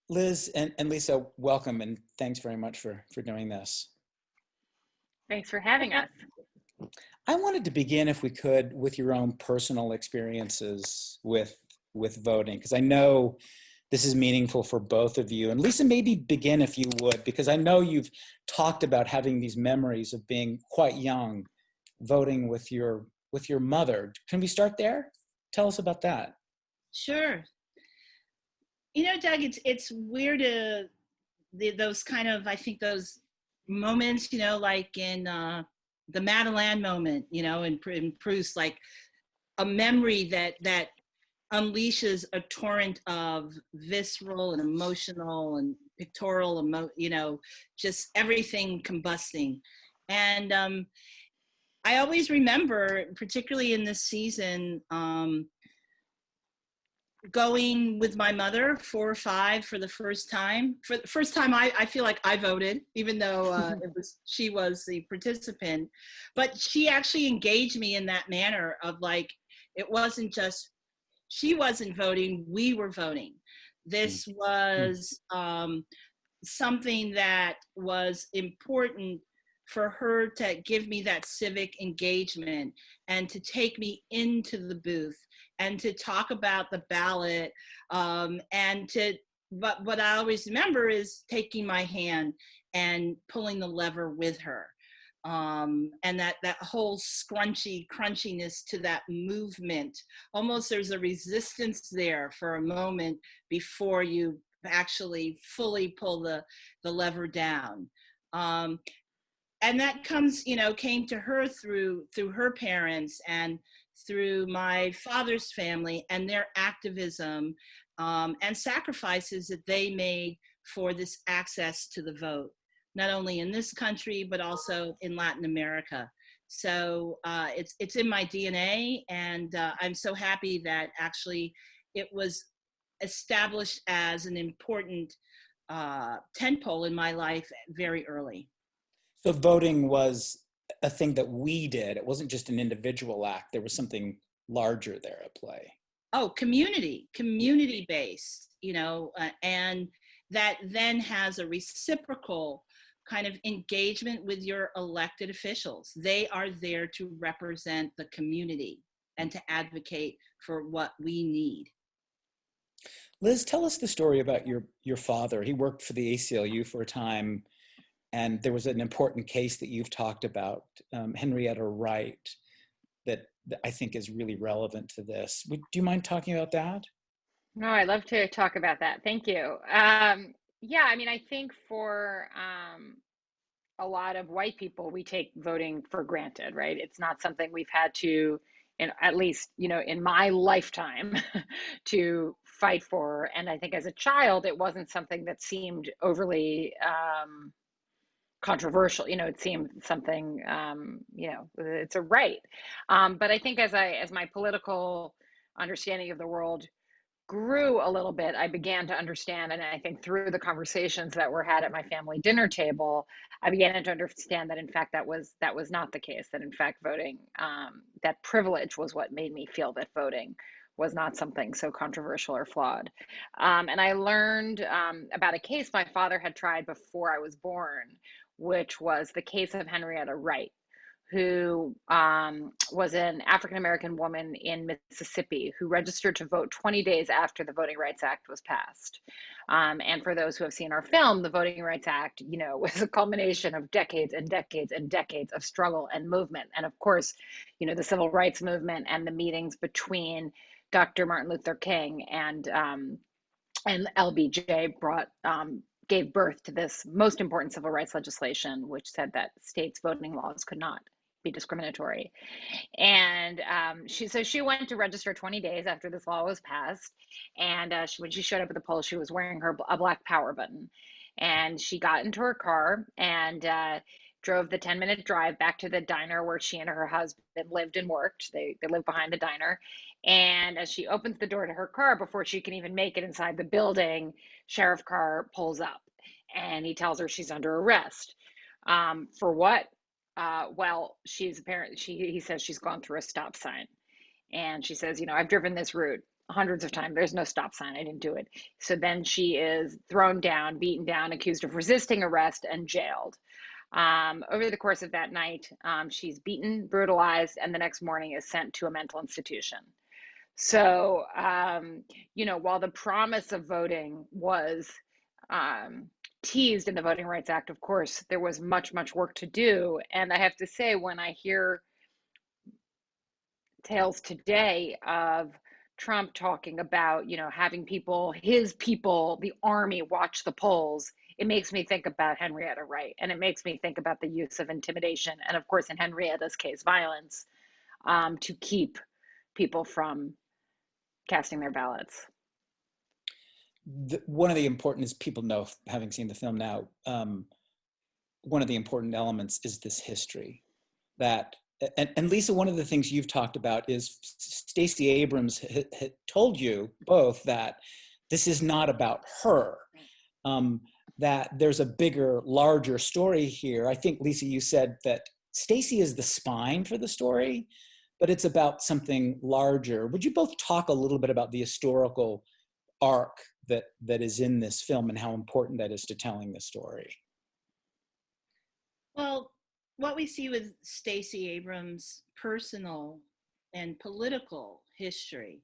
Liz and Lisa, welcome and thanks very much for doing this. Thanks for having us. I wanted to begin, if we could, with your own personal experiences with voting, because I know this is meaningful for both of you. And Lisa, maybe begin if you would, because I know you've talked about having these memories of being quite young, voting with your mother. Can we start there? Tell us about that. Sure. Doug, it's weird those kind of, I think those moments, like in the Madeleine moment, in Proust, like a memory that unleashes a torrent of visceral and emotional and pictorial, just everything combusting. And I always remember, particularly in this season, going with my mother, 4 or 5, for the first time. For the first time, I feel like I voted, even though she was the participant. But she actually engaged me in that manner of, like, it wasn't just she wasn't voting, we were voting. This was something that was important for her to give me that civic engagement and to take me into the booth and to talk about the ballot, but what I always remember is taking my hand and pulling the lever with her. And that whole crunchiness to that movement. Almost there's a resistance there for a moment before you actually fully pull the lever down. And that came to her through her parents and through my father's family and their activism and sacrifices that they made for this access to the vote, not only in this country, but also in Latin America. So it's in my DNA, and I'm so happy that actually it was established as an important tentpole in my life very early. So voting was a thing that we did. It wasn't just an individual act. There was something larger there at play. Oh, community based, and that then has a reciprocal kind of engagement with your elected officials. They are there to represent the community and to advocate for what we need. Liz, tell us the story about your father. He worked for the ACLU for a time, and there was an important case that you've talked about, Henrietta Wright, that I think is really relevant to this. Do you mind talking about that? No, I'd love to talk about that. Thank you. Yeah, I mean, I think for a lot of white people, we take voting for granted, right? It's not something we've had to, at least, in my lifetime, to fight for. And I think as a child, it wasn't something that seemed overly controversial. It seemed something, it's a right. But I think as my political understanding of the world grew a little bit, I began to understand, and I think through the conversations that were had at my family dinner table, I began to understand that in fact that was not the case. That in fact voting, that privilege was what made me feel that voting was not something so controversial or flawed. And I learned about a case my father had tried before I was born, which was the case of Henrietta Wright, who was an African-American woman in Mississippi who registered to vote 20 days after the Voting Rights Act was passed. And for those who have seen our film, the Voting Rights Act, was a culmination of decades and decades and decades of struggle and movement. And of course, the civil rights movement and the meetings between Dr. Martin Luther King and LBJ gave birth to this most important civil rights legislation, which said that states' voting laws could not be discriminatory. And she went to register 20 days after this law was passed. And when she showed up at the polls, she was wearing a black power button. And she got into her car and drove the 10-minute drive back to the diner where she and her husband lived and worked. They lived behind the diner. And as she opens the door to her car, before she can even make it inside the building, Sheriff Carr pulls up and he tells her she's under arrest. For what? Well, he says she's gone through a stop sign. And she says, I've driven this route hundreds of times. There's no stop sign. I didn't do it. So then she is thrown down, beaten down, accused of resisting arrest, and jailed. Over the course of that night, she's beaten, brutalized, and the next morning is sent to a mental institution. So, while the promise of voting was teased in the Voting Rights Act, of course, there was much, much work to do. And I have to say, when I hear tales today of Trump talking about, having people, his people, the army watch the polls, it makes me think about Henrietta Wright. And it makes me think about the use of intimidation. And of course, in Henrietta's case, violence, to keep people from casting their ballots. One of the important, as people know, having seen the film now, one of the important elements is this history that, and Lisa, one of the things you've talked about is Stacey Abrams had told you both that this is not about her, that there's a bigger, larger story here. I think, Lisa, you said that Stacey is the spine for the story, but it's about something larger. Would you both talk a little bit about the historical arc that is in this film and how important that is to telling the story? Well, what we see with Stacey Abrams' personal and political history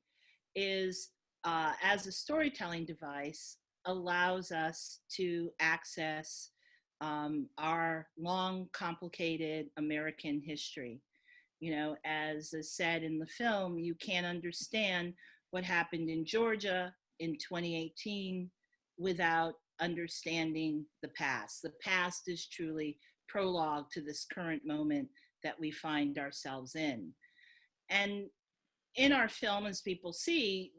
is, as a storytelling device, allows us to access our long, complicated American history. As is said in the film, you can't understand what happened in Georgia in 2018 without understanding the past. The past is truly prologue to this current moment that we find ourselves in. And in our film, as people see,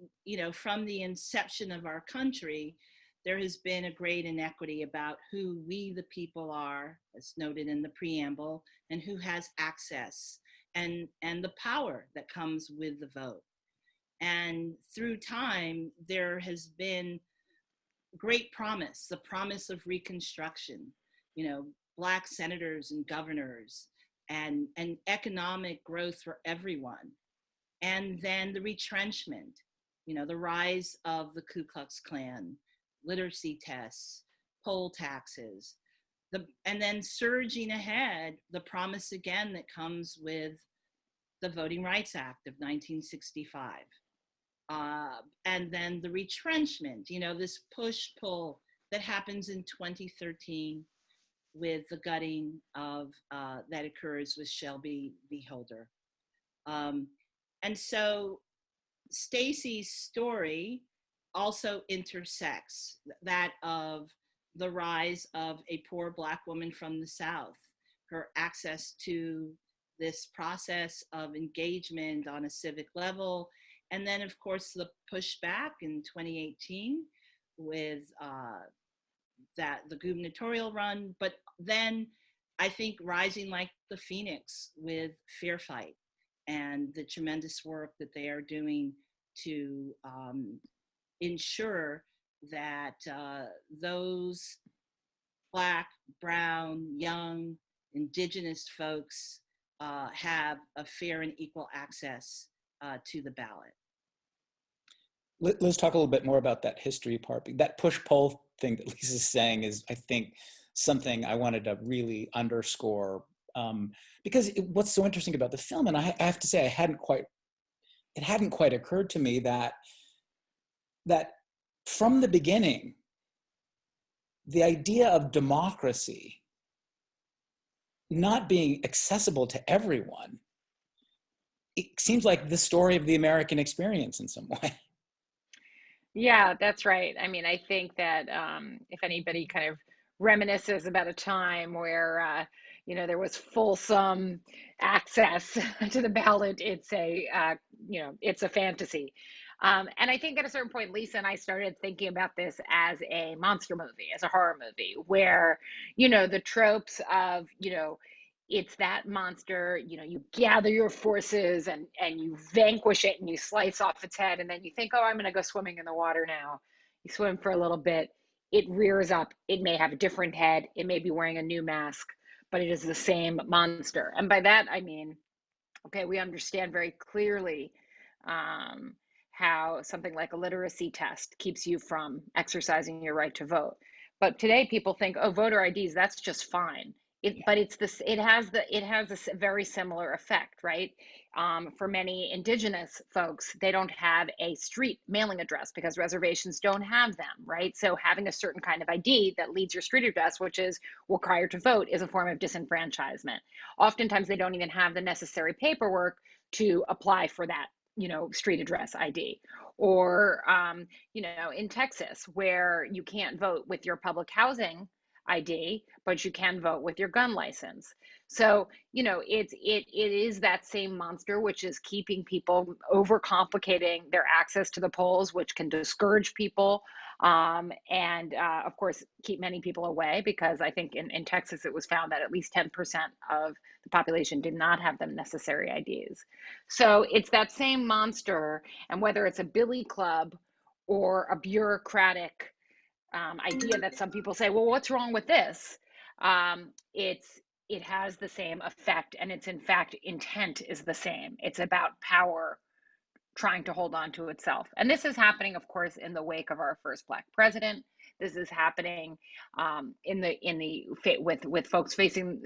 from the inception of our country, there has been a great inequity about who we, the people, are, as noted in the preamble, and who has access and the power that comes with the vote. And through time, there has been great promise, the promise of Reconstruction, Black senators and governors, and economic growth for everyone. And then the retrenchment, the rise of the Ku Klux Klan, literacy tests, poll taxes, and then surging ahead, the promise again that comes with the Voting Rights Act of 1965. And then the retrenchment, this push-pull that happens in 2013 with the gutting of that occurs with Shelby v. Holder. And so Stacey's story also intersects that of the rise of a poor Black woman from the South, her access to this process of engagement on a civic level, and then, of course, the pushback in 2018 with the gubernatorial run, but then I think rising like the phoenix with Fear Fight and the tremendous work that they are doing to ensure that those Black, brown, young, indigenous folks have a fair and equal access to the ballot. Let's talk a little bit more about that history part. That push-pull thing that Lisa's saying is, I think, something I wanted to really underscore, because what's so interesting about the film, and I have to say, it hadn't quite occurred to me that from the beginning, the idea of democracy not being accessible to everyone, it seems like the story of the American experience in some way. Yeah, that's right. I mean, I think that if anybody kind of reminisces about a time where, there was fulsome access to the ballot, it's a fantasy. And I think at a certain point, Lisa and I started thinking about this as a monster movie, as a horror movie, where, the tropes of, it's that monster, you gather your forces and you vanquish it and you slice off its head. And then you think, oh, I'm going to go swimming in the water now. You swim for a little bit. It rears up. It may have a different head. It may be wearing a new mask, but it is the same monster. And by that, I mean, okay, we understand very clearly how how something like a literacy test keeps you from exercising your right to vote. But today people think, oh, voter IDs, that's just fine. But it's this. It has this very similar effect, right? For many indigenous folks, they don't have a street mailing address because reservations don't have them, right? So having a certain kind of ID that leads your street address, which is required to vote, is a form of disenfranchisement. Oftentimes, they don't even have the necessary paperwork to apply for that, street address ID. Or, in Texas, where you can't vote with your public housing ID, but you can vote with your gun license. So, it is that same monster, which is keeping people overcomplicating their access to the polls, which can discourage people, and of course keep many people away, because I think in Texas it was found that at least 10% of the population did not have the necessary IDs. So it's that same monster, and whether it's a billy club or a bureaucratic idea that some people say, well, what's wrong with this? It has the same effect, and its in fact intent is the same. It's about power trying to hold on to itself. And this is happening, of course, in the wake of our first Black president. This is happening with folks facing,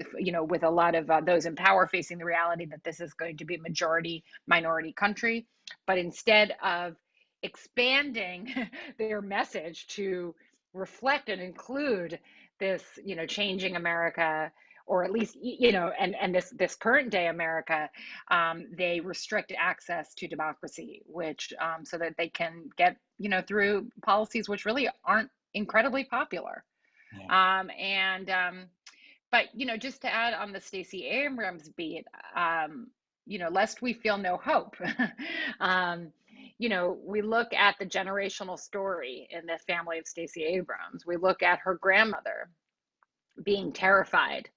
with a lot of those in power facing the reality that this is going to be a majority minority country. But instead of expanding their message to reflect and include this, changing America, or at least, and this current day America, they restrict access to democracy, which so that they can get, through policies which really aren't incredibly popular. Yeah. But, just to add on the Stacey Abrams beat, lest we feel no hope, we look at the generational story in the family of Stacey Abrams. We look at her grandmother being terrified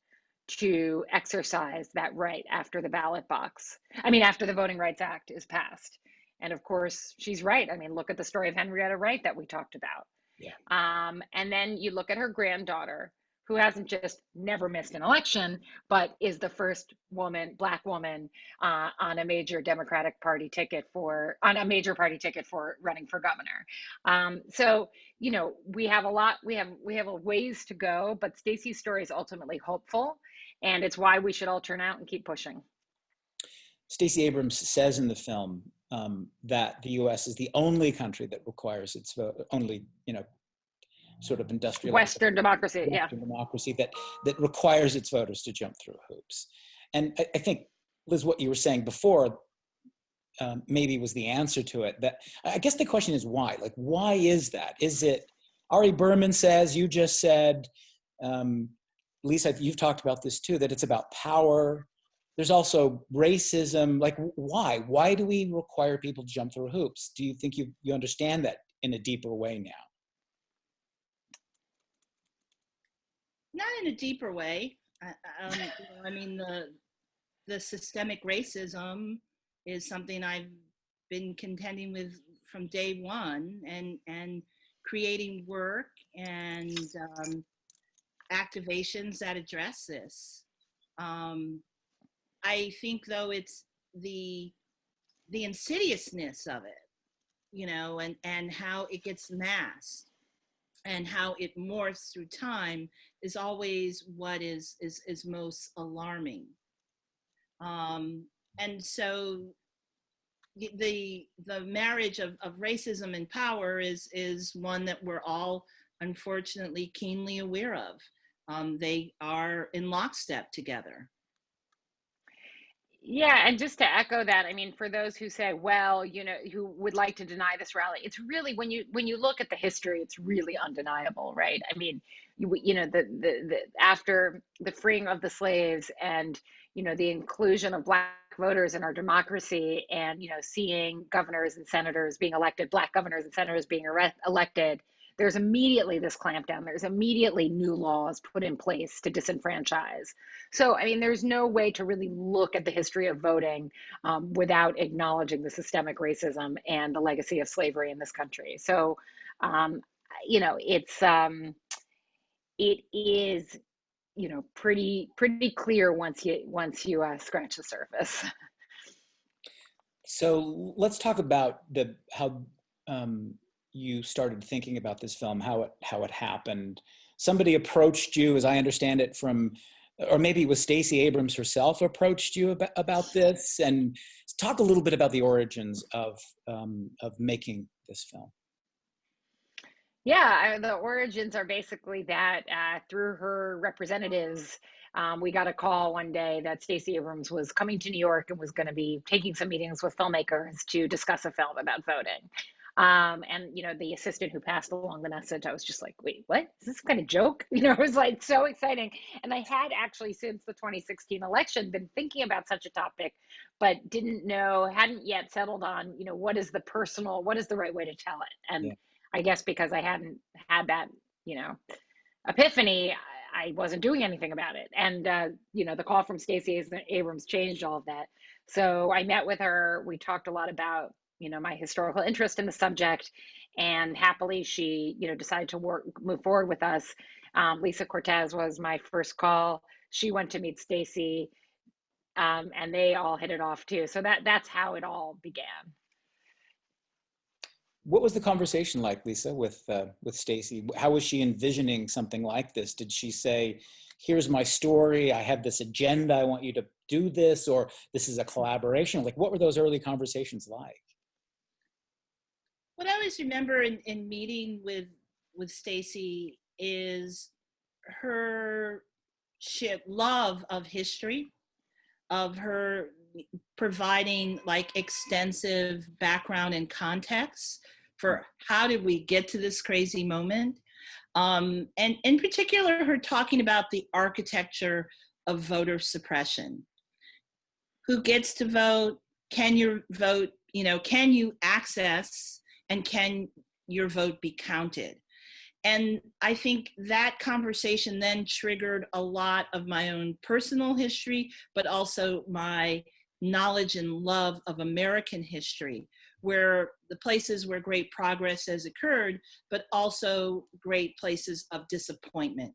to exercise that right after the ballot box. I mean, after the Voting Rights Act is passed. And of course, she's right. I mean, look at the story of Henrietta Wright that we talked about. Yeah. And then you look at her granddaughter, who hasn't just never missed an election, but is the first Black woman on a major Party ticket for running for governor. So, we have a ways to go, but Stacey's story is ultimately hopeful, and it's why we should all turn out and keep pushing. Stacey Abrams says in the film that the U.S. is the only country that requires its vote, only, sort of industrial Western democracy, democracy that requires its voters to jump through hoops. And I think, Liz, what you were saying before maybe was the answer to it. That I guess the question is why? Like, why is that? Is it Ari Berman says, you just said, Lisa, you've talked about this too, that it's about power. There's also racism. Like, why? Why do we require people to jump through hoops? Do you think you understand that in a deeper way now? Not in a deeper way. I mean, the systemic racism is something I've been contending with from day one, and creating work and activations that address this. I think, though, it's the insidiousness of it, and how it gets masked and how it morphs through time is always what is most alarming. And so the marriage of racism and power is one that we're all unfortunately keenly aware of. They are in lockstep together. Yeah, and just to echo that, I mean, for those who say, well, who would like to deny this rally, it's really, when you look at the history, it's really undeniable, right? I mean, the after the freeing of the slaves and the inclusion of Black voters in our democracy, and seeing governors and senators being elected, Black governors and senators being elected, there's immediately this clampdown. There's immediately new laws put in place to disenfranchise. So, I mean, there's no way to really look at the history of voting without acknowledging the systemic racism and the legacy of slavery in this country. So, it is, pretty clear once you scratch the surface. So let's talk about how you started thinking about this film, how it happened. Somebody approached you, as I understand it, from, or maybe it was Stacey Abrams herself approached you about this, and talk a little bit about the origins of making this film. Yeah, the origins are basically that through her representatives, we got a call one day that Stacey Abrams was coming to New York and was going to be taking some meetings with filmmakers to discuss a film about voting. And the assistant who passed along the message, I was just like, wait, what? Is this kind of joke? It was like so exciting. And I had actually, since the 2016 election, been thinking about such a topic, but hadn't yet settled on, what is the right way to tell it? And Yeah. I guess because I hadn't had that, epiphany, I wasn't doing anything about it. And, the call from Stacey Abrams changed all of that. So I met with her. We talked a lot about, my historical interest in the subject, and happily she, decided to move forward with us. Lisa Cortes was my first call. She went to meet Stacey, and they all hit it off too. So that's how it all began. What was the conversation like, Lisa, with Stacey? How was she envisioning something like this? Did she say, here's my story, I have this agenda, I want you to do this, or this is a collaboration? Like, what were those early conversations like? What I always remember in meeting with Stacey is her love of history, of her providing like extensive background and context for how did we get to this crazy moment. And in particular, her talking about the architecture of voter suppression. Who gets to vote? Can your vote, can you access, and can your vote be counted? And I think that conversation then triggered a lot of my own personal history, but also my knowledge and love of American history, where the places where great progress has occurred, but also great places of disappointment.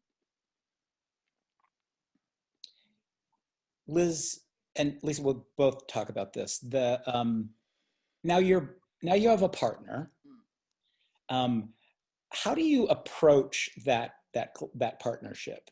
Liz and Lisa will both talk about this. Now you have a partner. How do you approach that partnership?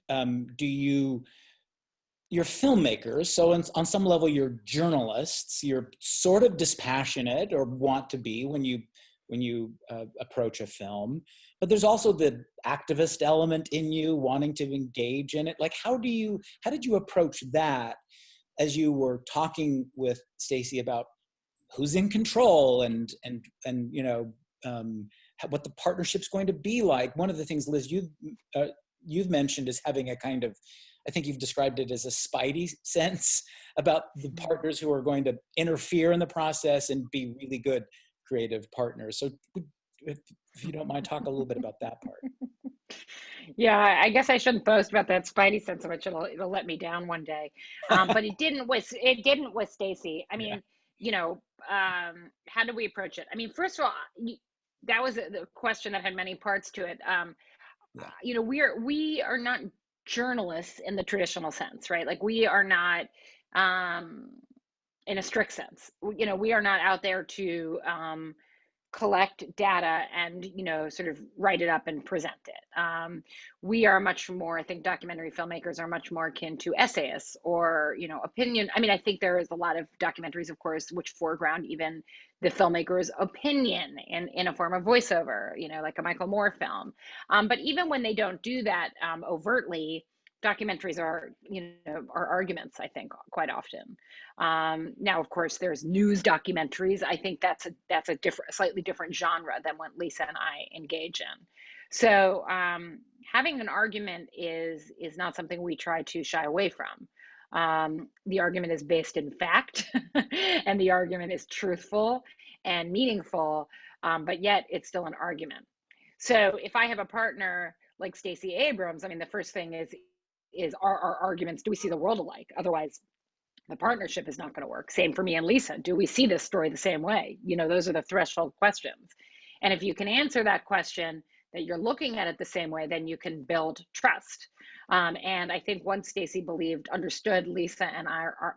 You're filmmakers, so on some level you're journalists. You're sort of dispassionate, or want to be, when you approach a film. But there's also the activist element in you, wanting to engage in it. Like, how did you approach that as you were talking with Stacey about who's in control and what the partnership's going to be like? One of the things, Liz, you've mentioned is having a kind of, I think you've described it as a spidey sense about the partners who are going to interfere in the process and be really good creative partners. So if you don't mind, talk a little bit about that part. Yeah, I guess I shouldn't boast about that spidey sense of it. It'll let me down one day. But it didn't with Stacey. I mean, how do we approach it? I mean, first of all, that was the question that had many parts to it. We are not journalists in the traditional sense, right? Like, we are not, in a strict sense, we are not out there to collect data and sort of write it up and present it. We are much more, I think documentary filmmakers are much more akin to essayists or opinion. I mean, I think there is a lot of documentaries, of course, which foreground even the filmmaker's opinion in a form of voiceover, like a Michael Moore film. But even when they don't do that overtly, documentaries are arguments, I think, quite often. Now, of course, there's news documentaries. I think that's a slightly different genre than what Lisa and I engage in. So having an argument is not something we try to shy away from. The argument is based in fact, and the argument is truthful and meaningful, but yet it's still an argument. So if I have a partner like Stacey Abrams, I mean, the first thing is our arguments, do we see the world alike? Otherwise, the partnership is not going to work. Same for me and Lisa. Do we see this story the same way? Those are the threshold questions. And if you can answer that question, that you're looking at it the same way, then you can build trust. And I think once Stacey understood Lisa and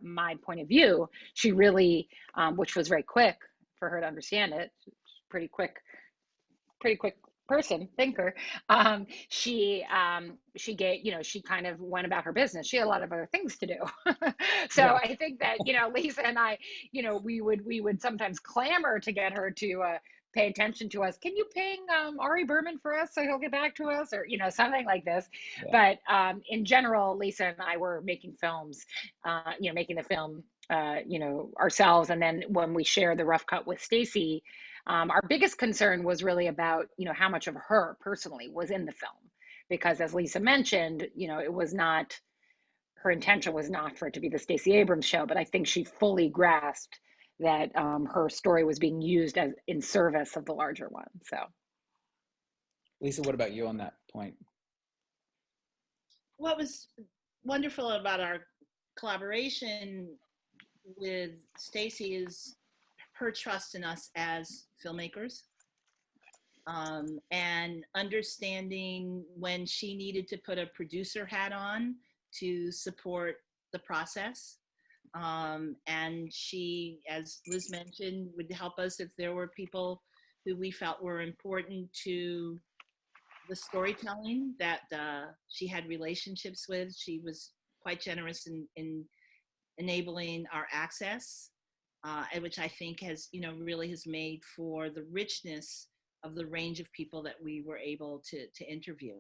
my point of view, she really, which was very quick for her to understand it, pretty quick, pretty quick person, thinker. She gave, she kind of went about her business. She had a lot of other things to do. So Yeah. I think that, Lisa and I, we would sometimes clamor to get her to pay attention to us. Can you ping Ari Berman for us so he'll get back to us, or something like this. Yeah. But in general, Lisa and I were making films, making the film, ourselves, and then when we shared the rough cut with Stacey, our biggest concern was really about, how much of her personally was in the film, because as Lisa mentioned, it was not, her intention was not for it to be the Stacey Abrams show, but I think she fully grasped that her story was being used as in service of the larger one. So, Lisa, what about you on that point? What was wonderful about our collaboration with Stacey is her trust in us as filmmakers, and understanding when she needed to put a producer hat on to support the process. And she, as Liz mentioned, would help us if there were people who we felt were important to the storytelling that she had relationships with. She was quite generous in enabling our access, which I think has, really has made for the richness of the range of people that we were able to interview.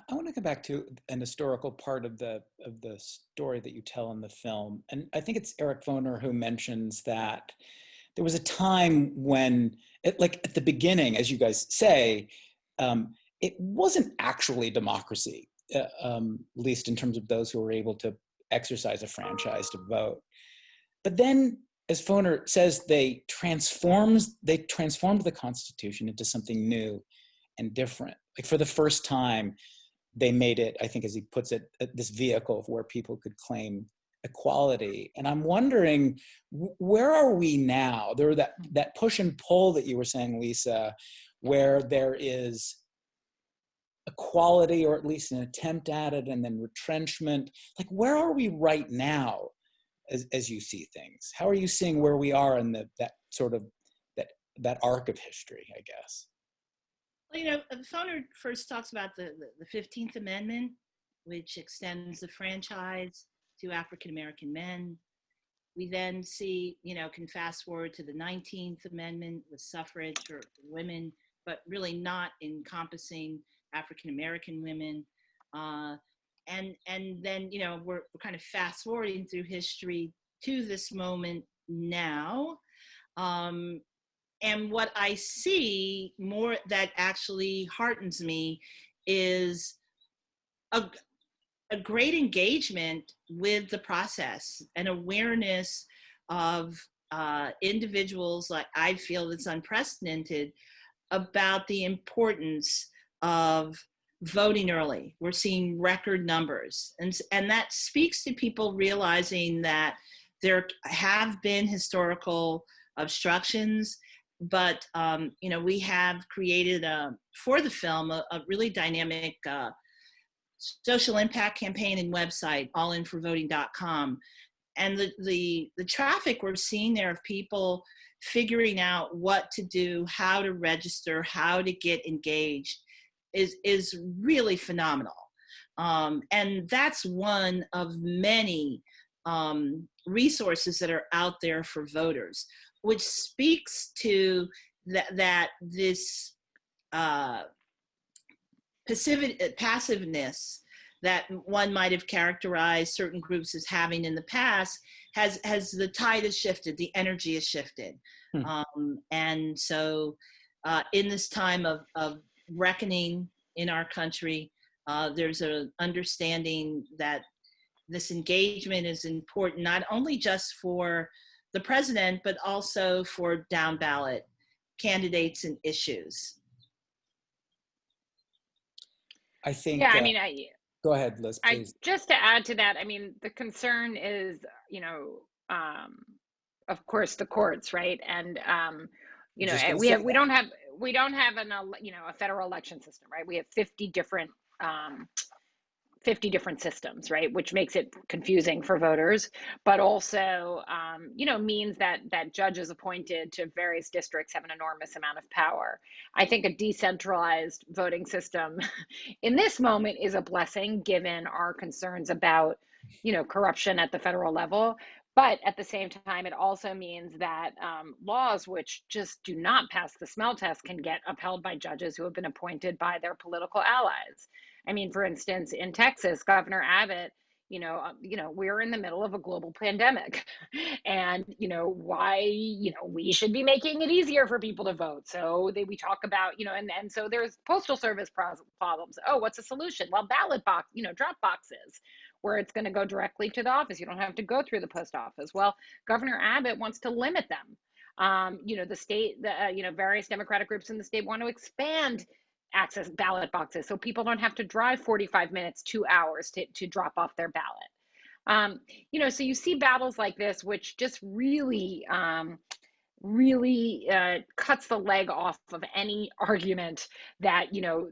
I want to come back to an historical part of the story that you tell in the film, and I think it's Eric Foner who mentions that there was a time when, like at the beginning, as you guys say, it wasn't actually democracy, at least in terms of those who were able to exercise a franchise to vote. But then, as Foner says, they transformed the Constitution into something new and different. Like for the first time, they made it, I think as he puts it, this vehicle where people could claim equality. And I'm wondering, where are we now? There were that push and pull that you were saying, Lisa, where there is equality, or at least an attempt at it, and then retrenchment. Like, where are we right now as you see things? How are you seeing where we are in that sort of that arc of history, I guess? Well, Foner first talks about the 15th Amendment, which extends the franchise to African-American men. We then see, can fast forward to the 19th Amendment with suffrage for women, but really not encompassing African-American women. And then, we're kind of fast forwarding through history to this moment now. And what I see more that actually heartens me is a great engagement with the process and awareness of individuals, like I feel it's unprecedented, about the importance of voting early. We're seeing record numbers. And that speaks to people realizing that there have been historical obstructions, but we have created for the film a really dynamic social impact campaign and website, allinforvoting.com. And the traffic we're seeing there of people figuring out what to do, how to register, how to get engaged is really phenomenal. And that's one of many resources that are out there for voters, which speaks to that this passiveness that one might have characterized certain groups as having in the past has the tide has shifted, the energy has shifted. And so in this time of reckoning in our country, there's an understanding that this engagement is important, not only just for the president, but also for down ballot candidates and issues. I think. Yeah, go ahead, Liz, please. Just to add to that, the concern is, of course, the courts, right? And we don't have a federal election system, right? We have 50 different um, 50 different systems, right? Which makes it confusing for voters, but also, means that judges appointed to various districts have an enormous amount of power. I think a decentralized voting system in this moment is a blessing, given our concerns about, corruption at the federal level. But at the same time, it also means that laws which just do not pass the smell test can get upheld by judges who have been appointed by their political allies. I mean, for instance, in Texas, Governor Abbott, we're in the middle of a global pandemic, and why, we should be making it easier for people to vote. So we talk about, and so there's postal service problems. Oh, what's the solution? Well, ballot box, drop boxes, where it's going to go directly to the office. You don't have to go through the post office. Well, Governor Abbott wants to limit them. The state, various Democratic groups in the state want to expand access ballot boxes so people don't have to drive 45 minutes, 2 hours to drop off their ballot. So you see battles like this, which just really, cuts the leg off of any argument that,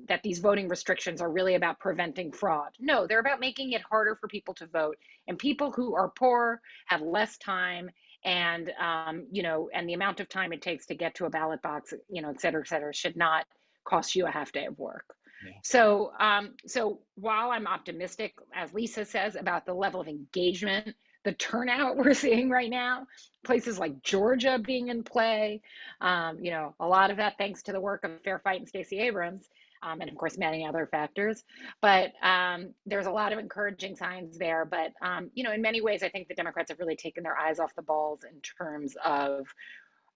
that these voting restrictions are really about preventing fraud. No, they're about making it harder for people to vote, and people who are poor have less time, and, and the amount of time it takes to get to a ballot box, et cetera, should not cost you a half day of work. Yeah. So while I'm optimistic, as Lisa says, about the level of engagement, the turnout we're seeing right now, places like Georgia being in play, a lot of that thanks to the work of Fair Fight and Stacey Abrams, and of course many other factors. But there's a lot of encouraging signs there. But in many ways, I think the Democrats have really taken their eyes off the balls in terms of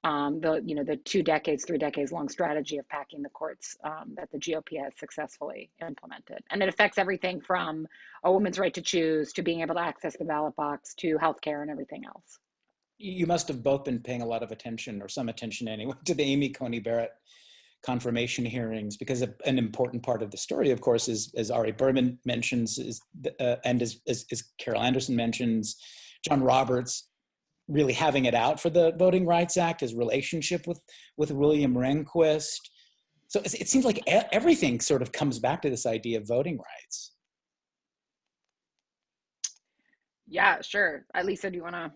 the 2 decades, 3 decades long strategy of packing the courts that the GOP has successfully implemented. And it affects everything from a woman's right to choose, to being able to access the ballot box, to healthcare and everything else. You must have both been paying a lot of attention, or some attention anyway, to the Amy Coney Barrett confirmation hearings, because an important part of the story, of course, is, as Ari Berman mentions, and as Carol Anderson mentions, John Roberts really having it out for the Voting Rights Act, his relationship with William Rehnquist. So it seems like everything sort of comes back to this idea of voting rights. Yeah, sure. Lisa, do you want to?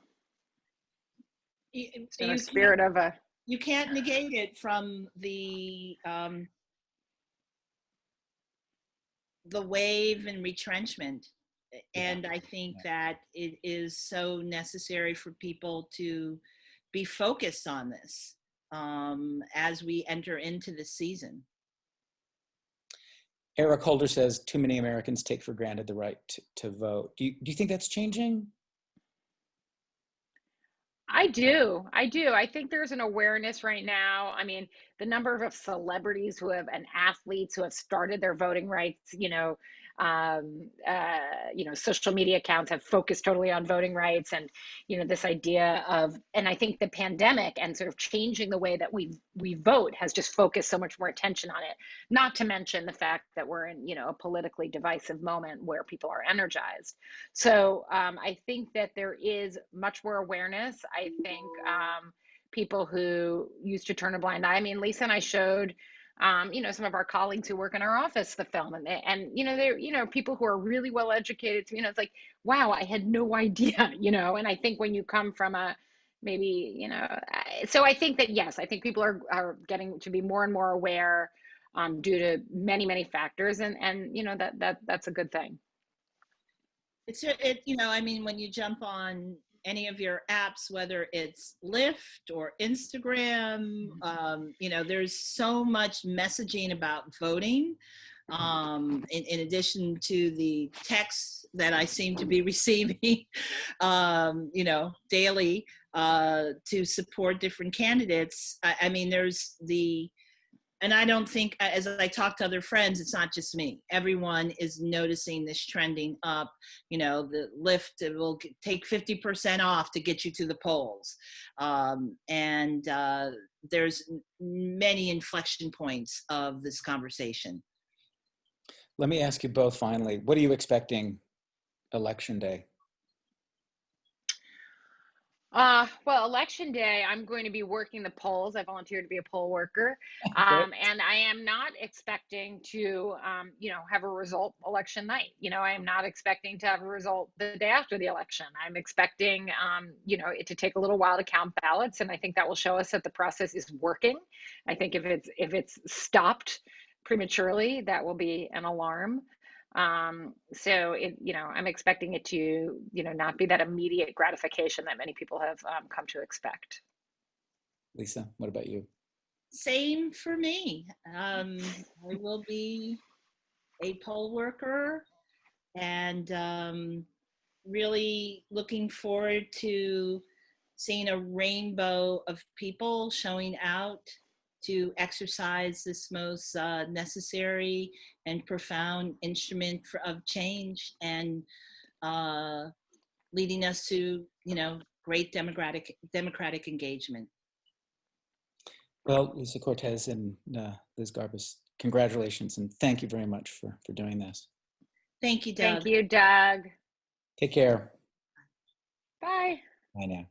In the spirit of a. You can't negate it from the wave and retrenchment. And I think that it is so necessary for people to be focused on this as we enter into the season. Eric Holder says too many Americans take for granted the right to vote. Do you think that's changing? I do. I think there's an awareness right now. I mean, the number of celebrities and athletes who have started their voting rights, social media accounts have focused totally on voting rights, and, this idea of, and I think the pandemic and sort of changing the way that we vote has just focused so much more attention on it, not to mention the fact that we're in, a politically divisive moment where people are energized. So I think that there is much more awareness. I think people who used to turn a blind eye, I mean, Lisa and I showed some of our colleagues who work in our office the film, and they're people who are really well educated. It's like, wow, I had no idea, and I think when you come from a maybe, so I think that, yes, I think people are getting to be more and more aware due to many, many factors, and that's a good thing. I mean, when you jump on any of your apps, whether it's Lyft or Instagram, there's so much messaging about voting. In addition to the texts that I seem to be receiving, daily to support different candidates. I mean, there's and I don't think, as I talk to other friends, it's not just me. Everyone is noticing this trending up. The Lyft will take 50% off to get you to the polls. And there's many inflection points of this conversation. Let me ask you both finally, what are you expecting Election Day? Well, election day, I'm going to be working the polls. I volunteered to be a poll worker. Great. And I am not expecting to, have a result election night. I am not expecting to have a result the day after the election. I'm expecting, it to take a little while to count ballots. And I think that will show us that the process is working. I think if it's stopped prematurely, that will be an alarm. I'm expecting it to, not be that immediate gratification that many people have come to expect. Lisa, what about you? Same for me. I will be a poll worker, and really looking forward to seeing a rainbow of people showing out to exercise this most necessary and profound instrument of change, and leading us to, great democratic engagement. Well, Lisa Cortes and Liz Garbus, congratulations and thank you very much for doing this. Thank you, Doug. Thank you, Doug. Take care. Bye. Bye now.